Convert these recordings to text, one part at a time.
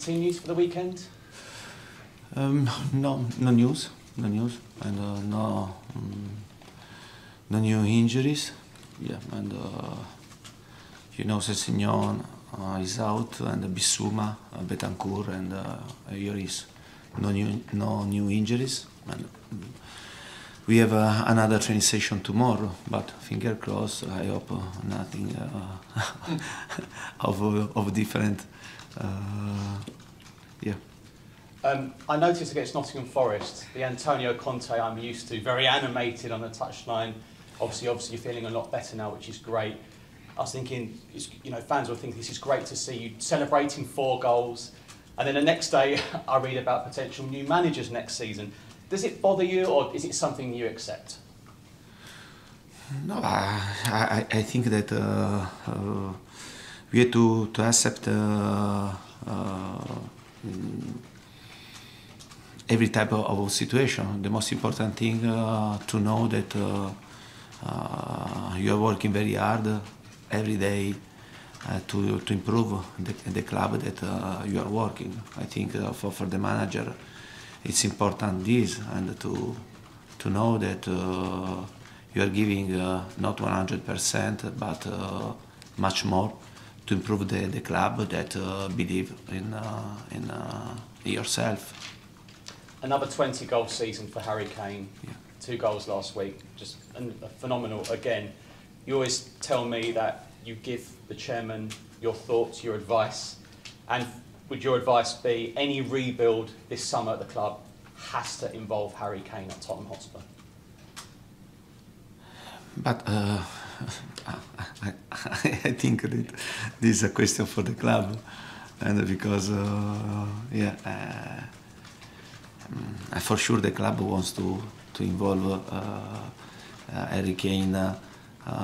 team news for the weekend? No news, and no new injuries. Yeah, and you know, Sessignon is out, and Bissouma, Betancourt, and Lloris. No new injuries. And we have another training session tomorrow, but finger crossed. I hope nothing of different. Yeah. I noticed against Nottingham Forest, the Antonio Conte I'm used to, very animated on the touchline. Obviously you're feeling a lot better now, which is great. I was thinking, you know, fans will think this is great to see you celebrating 4 goals, and then the next day I read about potential new managers next season. Does it bother you, or is it something you accept? No, I think that we have to accept every type of situation. The most important thing to know that you are working very hard every day to improve the club that you are working. I think for the manager it's important this, and to know that you are giving not 100% but much more to improve the club that believe in yourself. Another 20-goal season for Harry Kane. Yeah. 2 goals last week, just phenomenal again. You always tell me that you give the chairman your thoughts, your advice, and would your advice be any rebuild this summer at the club has to involve Harry Kane at Tottenham Hotspur? But I think that this is a question for the club, and because for sure the club wants to involve Harry Kane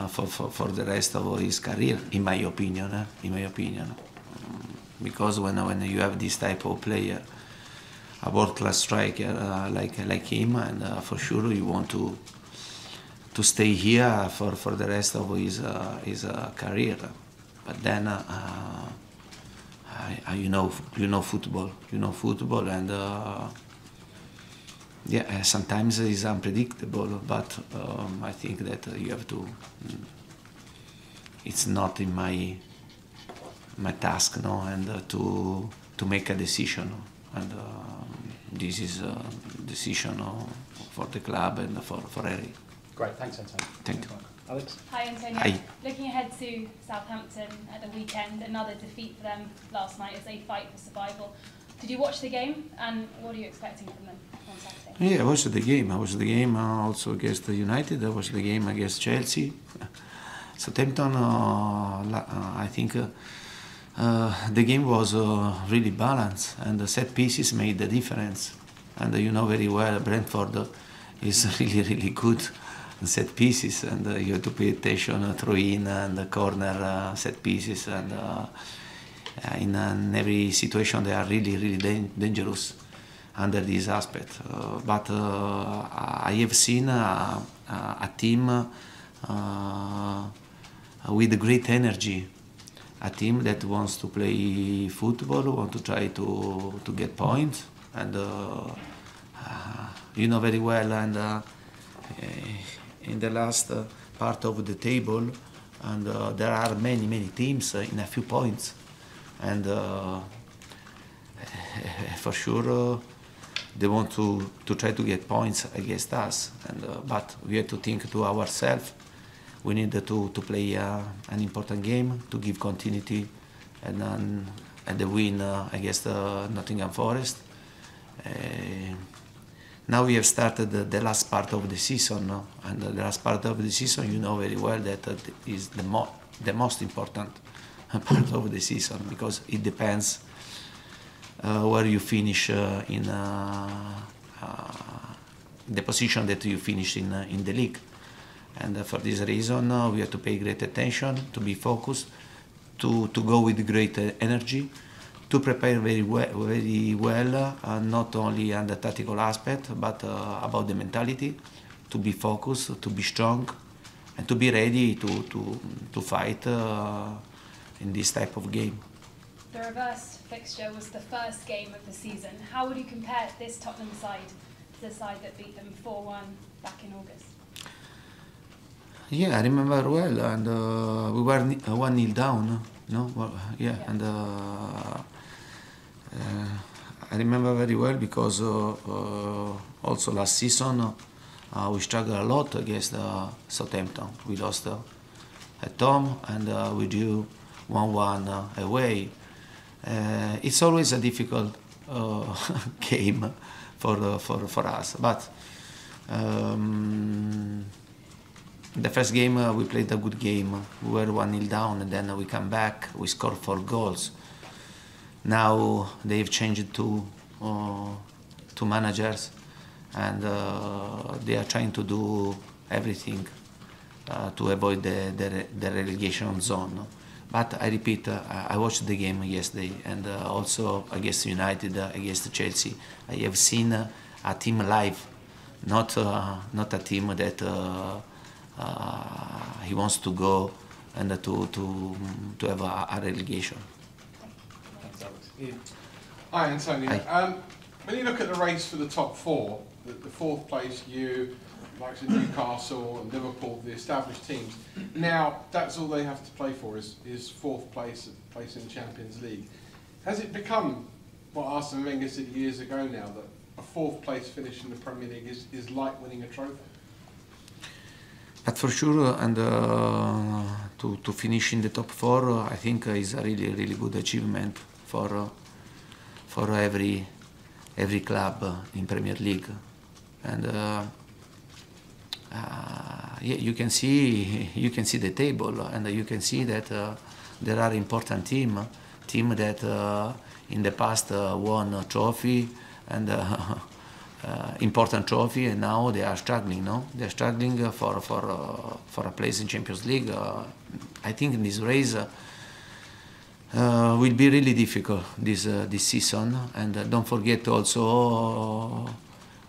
for the rest of his career, in my opinion. Because when you have this type of player, a world-class striker like him, and for sure you want to stay here for the rest of his career. But then you know football, and yeah, sometimes it's unpredictable. But I think that you have to. It's not in my task, no, and to make a decision, and this is a decision for the club and for Harry. Great, thanks, Antonio. Thank you. Alex? Hi, Antonio. Hi. Looking ahead to Southampton at the weekend, another defeat for them last night as they fight for survival. Did you watch the game, and what are you expecting from them on Saturday? Yeah, I watched the game. Also against United. I watched the game against Chelsea. Southampton, I think the game was really balanced, and the set pieces made the difference. And you know very well, Brentford is really good set pieces, and you have to pay attention throw in and corner set pieces, and in every situation they are really dangerous under this aspect. But I have seen a team with great energy, a team that wants to play football, want to try to get points, and you know very well, and in the last part of the table, and there are many teams in a few points, and for sure they want to try to get points against us, and but we have to think to ourselves. We need to play an important game to give continuity, and the win against Nottingham Forest. Now we have started the last part of the season, no? And the last part of the season, you know very well that is the most important part of the season, because it depends where you finish in the position that you finish in the league. And for this reason, we have to pay great attention, to be focused, to go with great energy, to prepare very well, not only on the tactical aspect, but about the mentality, to be focused, to be strong, and to be ready to fight in this type of game. The reverse fixture was the first game of the season. How would you compare this Tottenham side to the side that beat them 4-1 back in August? Yeah, I remember well, and we were 1-0 down, no? Well, yeah, and I remember very well because also last season we struggled a lot against Southampton. We lost at home and we drew 1-1 away. It's always a difficult game for us, but the first game we played a good game. We were 1-0 down and then we come back, we scored 4 goals. Now they've changed two managers and they are trying to do everything to avoid the relegation zone. But I repeat, I watched the game yesterday and also against United, against Chelsea. I have seen a team live, not a team that he wants to go and to have a relegation. Hi Antonio. Hi. When you look at the race for the top 4, the 4th place, you, like Newcastle and Liverpool, the established teams, now that's all they have to play for is 4th place in the Champions League. Has it become what Arsene Wenger said years ago now, that a 4th place finish in the Premier League is like winning a trophy? But for sure, and to finish in the top 4, I think is a really good achievement for every club in Premier League, and yeah, you can see the table, and you can see that there are important team that in the past won a trophy and important trophy, and now they are struggling. No, they are struggling for a place in Champions League. I think in this race will be really difficult this season, and don't forget also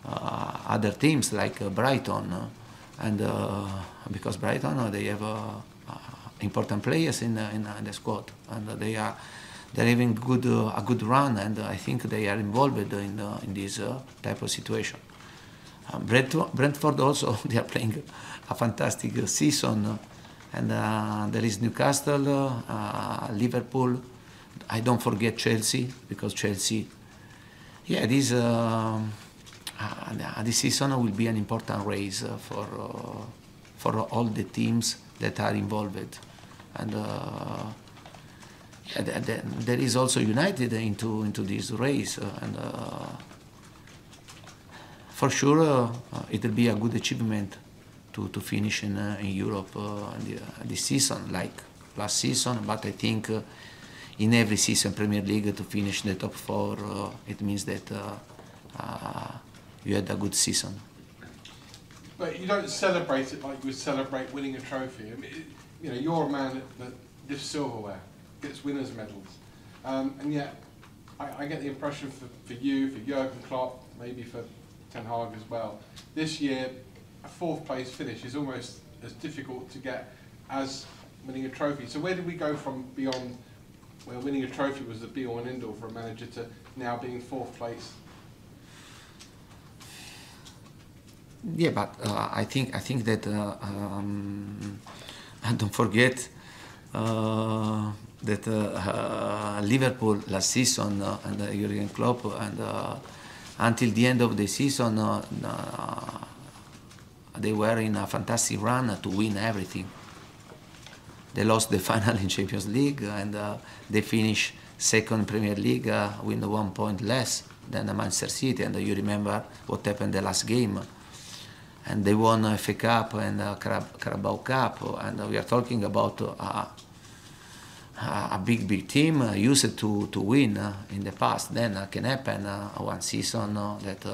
other teams like Brighton, and because Brighton they have important players in the squad, and they're having a good run, and I think they are involved in this type of situation. Brentford also, they are playing a fantastic season, and there is Newcastle, Liverpool. I don't forget Chelsea, because Chelsea, yeah, this season will be an important race for all the teams that are involved, and there is also United into this race, and for sure it will be a good achievement to finish in Europe this season, like last season. But I think in every season Premier League to finish in the top 4, it means that you had a good season. But you don't celebrate it like you would celebrate winning a trophy. I mean, you know, you're a man that lifts silverware, gets winners' medals, and yet I get the impression for you, for Jurgen Klopp, maybe for Ten Hag as well, this year a 4th place finish is almost as difficult to get as winning a trophy. So where did we go from beyond where winning a trophy was the be-all and end-all for a manager to now being 4th place? Yeah, but I think that don't forget that Liverpool last season and Jurgen Klopp, and until the end of the season they were in a fantastic run to win everything. They lost the final in Champions League, and they finished 2nd Premier League with 1 point less than Manchester City. And you remember what happened the last game. And they won FA Cup and Carabao Cup, and we are talking about a big team used to win in the past. Then can happen one season that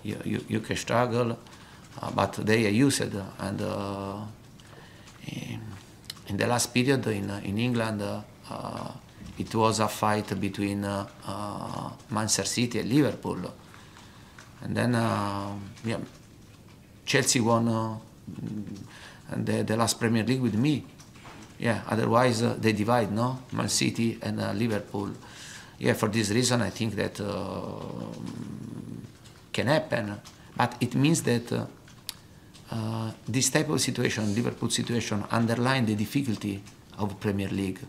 you can struggle, but they are used, and in the last period in England it was a fight between Manchester City and Liverpool. And then yeah, Chelsea won the last Premier League with me. Yeah, otherwise they divide, no? Man City and Liverpool. Yeah, for this reason I think that can happen, but it means that this type of situation, Liverpool situation, underline the difficulty of Premier League.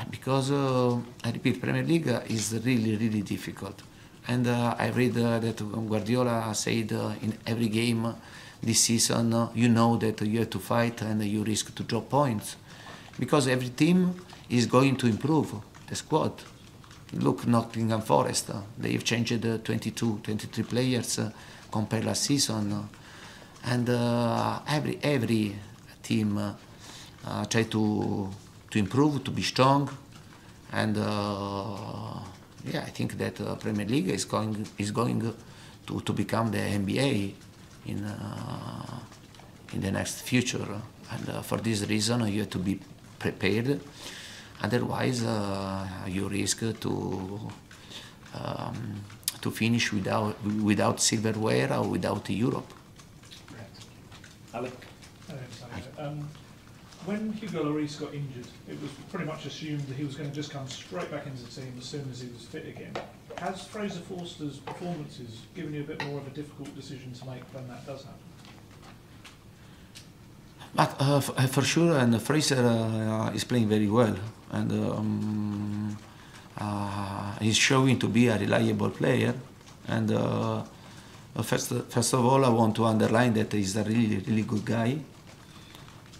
Because, I repeat, Premier League is really, really difficult. And I read that Guardiola said in every game this season, you know that you have to fight and you risk to drop points. Because every team is going to improve the squad. Look, Nottingham Forest, they've changed 22, 23 players compared last season. And every team try to improve, to be strong. And yeah, I think that Premier League is going to become the NBA in the next future. And for this reason, you have to be prepared. Otherwise, you risk to finish without silverware or without Europe. Alec? When Hugo Lloris got injured, it was pretty much assumed that he was going to just come straight back into the team as soon as he was fit again. Has Fraser Forster's performances given you a bit more of a difficult decision to make when that does happen? But for sure, and Fraser is playing very well, and he's showing to be a reliable player. And first of all, I want to underline that he's a really, really good guy.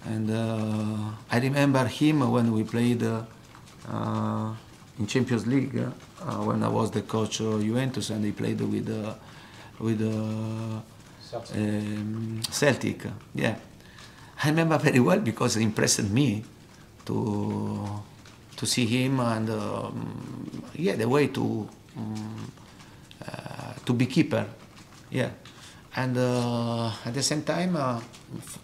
And I remember him when we played in Champions League when I was the coach of Juventus, and he played with Celtic. Yeah, I remember very well because it impressed me to see him, and yeah, the way to be keeper. Yeah. And at the same time,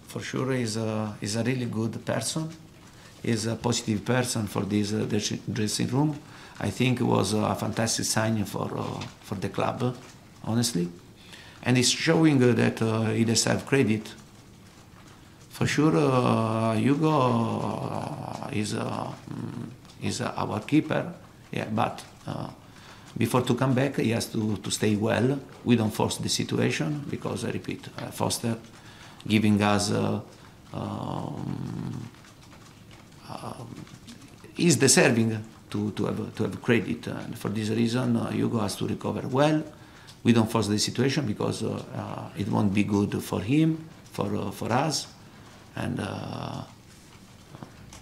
for sure, is a really good person. Is a positive person for this dressing room. I think it was a fantastic sign for the club, honestly. And it's showing that he deserves credit. For sure, Hugo is our keeper. Yeah, but. Before to come back, he has to stay well. We don't force the situation because, I repeat, Foster giving us is deserving to have credit. And for this reason, Hugo has to recover well. We don't force the situation because it won't be good for him, for us, and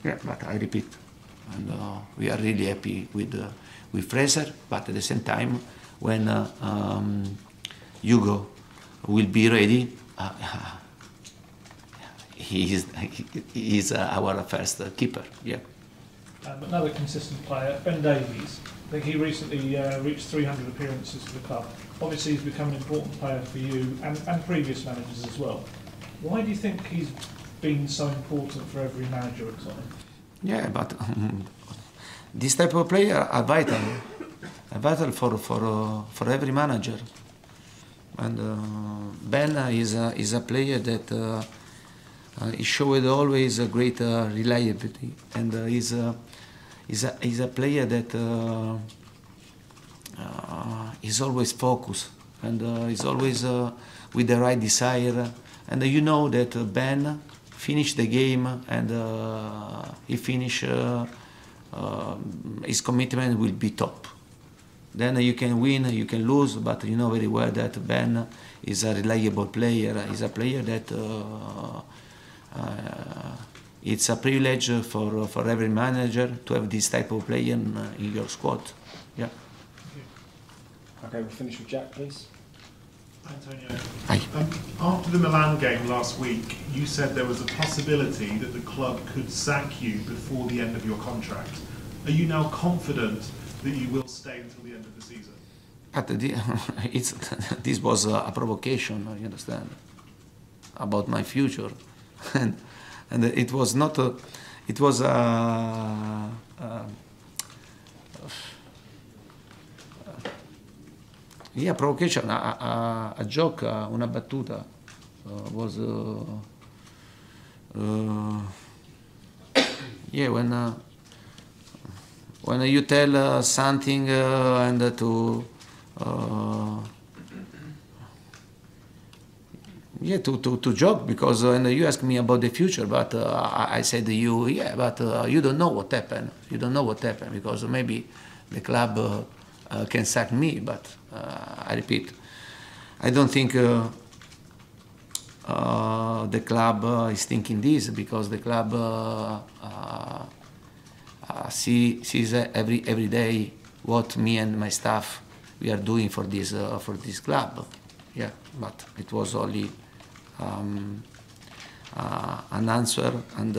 yeah. But I repeat, and we are really happy with Fraser, but at the same time, when Hugo will be ready, he is our first keeper. Yeah. Another consistent player, Ben Davies. I think he recently reached 300 appearances for the club. Obviously, he's become an important player for you and previous managers as well. Why do you think he's been so important for every manager at Tottenham? Yeah, but this type of player are vital for every manager. And Ben is a player that he showed always a great reliability, and is a player that is always focused and is always with the right desire. And you know that Ben finished the game, and he finished. His commitment will be top. Then you can win, you can lose, but you know very well that Ben is a reliable player. He's a player that it's a privilege for every manager to have this type of player in your squad. Yeah. Okay, we'll finish with Jack, please. Antonio, Hi. After the Milan game last week, you said there was a possibility that the club could sack you before the end of your contract. Are you now confident that you will stay until the end of the season? But this was a provocation, you understand, about my future, and it was not. It was yeah, provocation, a joke, una battuta was Yeah, when you tell something and to yeah, to joke, because and you ask me about the future, but I said to you, yeah, but you don't know what happened. You don't know what happened, because maybe the club can sack me, but I repeat, I don't think the club is thinking this, because the club sees every day what me and my staff we are doing for this club. Yeah, but it was only an answer and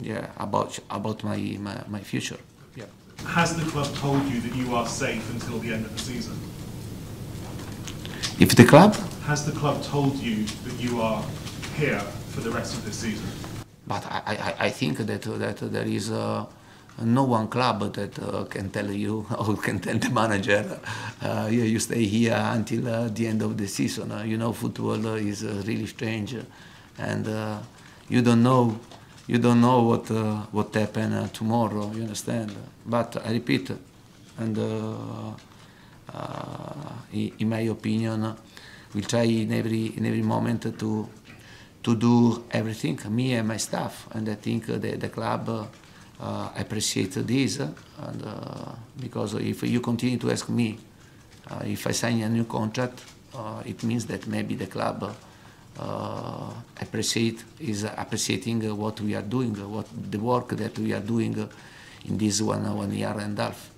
yeah, about my future. Yeah. Has the club told you that you are safe until the end of the season? If the club? Has the club told you that you are here for the rest of the season? But I think that there is no one club that can tell you or can tell the manager, you stay here until the end of the season. You know, football is really strange, and you don't know what happen tomorrow. You understand? But I repeat, and in my opinion, we'll try in every moment to do everything, me and my staff, and I think the club appreciate this, and because if you continue to ask me if I sign a new contract, it means that maybe the club is appreciating what we are doing, what the work that we are doing in this 1 year and a half.